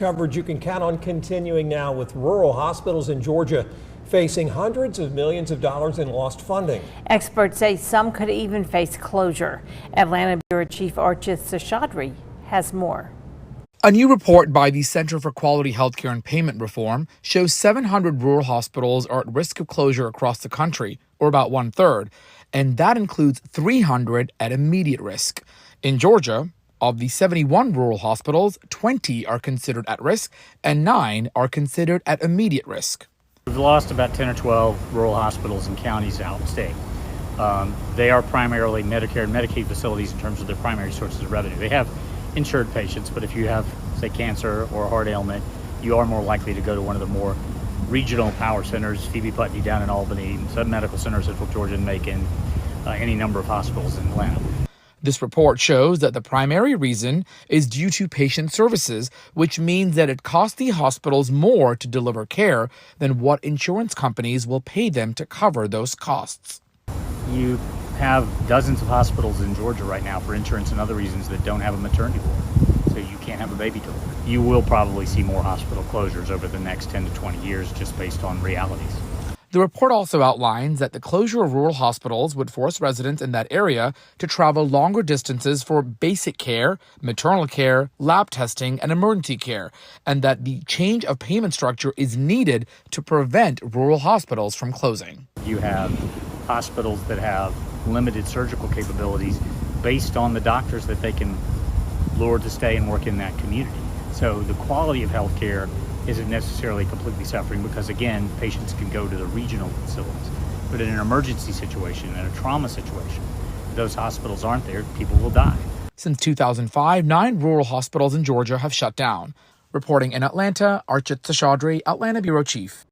Coverage you can count on continuing now, with rural hospitals in Georgia facing hundreds of millions of dollars in lost funding. Experts say some could even face closure. Atlanta Bureau Chief Archit Seshadri has more. A new report by the Center for Quality Healthcare and Payment Reform shows 700 rural hospitals are at risk of closure across the country, or about 1/3, and that includes 300 at immediate risk. In Georgia, of the 71 rural hospitals, 20 are considered at risk and 9 are considered at immediate risk. We've lost about 10 or 12 rural hospitals and counties out of state. They are primarily Medicare and Medicaid facilities in terms of their primary sources of revenue. They have insured patients, but if you have, say, cancer or a heart ailment, you are more likely to go to one of the more regional power centers, Phoebe Putney down in Albany, some medical centers, Central Georgia and Macon, any number of hospitals in Atlanta. This report shows that the primary reason is due to patient services, which means that it costs the hospitals more to deliver care than what insurance companies will pay them to cover those costs. You have dozens of hospitals in Georgia right now for insurance and other reasons that don't have a maternity ward, so you can't have a baby delivered. You will probably see more hospital closures over the next 10 to 20 years just based on realities. The report also outlines that the closure of rural hospitals would force residents in that area to travel longer distances for basic care, maternal care, lab testing, and emergency care, and that the change of payment structure is needed to prevent rural hospitals from closing. You have hospitals that have limited surgical capabilities based on the doctors that they can lure to stay and work in that community. So the quality of health care isn't necessarily completely suffering because, again, patients can go to the regional facilities. But in an emergency situation, in a trauma situation, if those hospitals aren't there, people will die. Since 2005, 9 rural hospitals in Georgia have shut down. Reporting in Atlanta, Archit Seshadri, Atlanta Bureau Chief.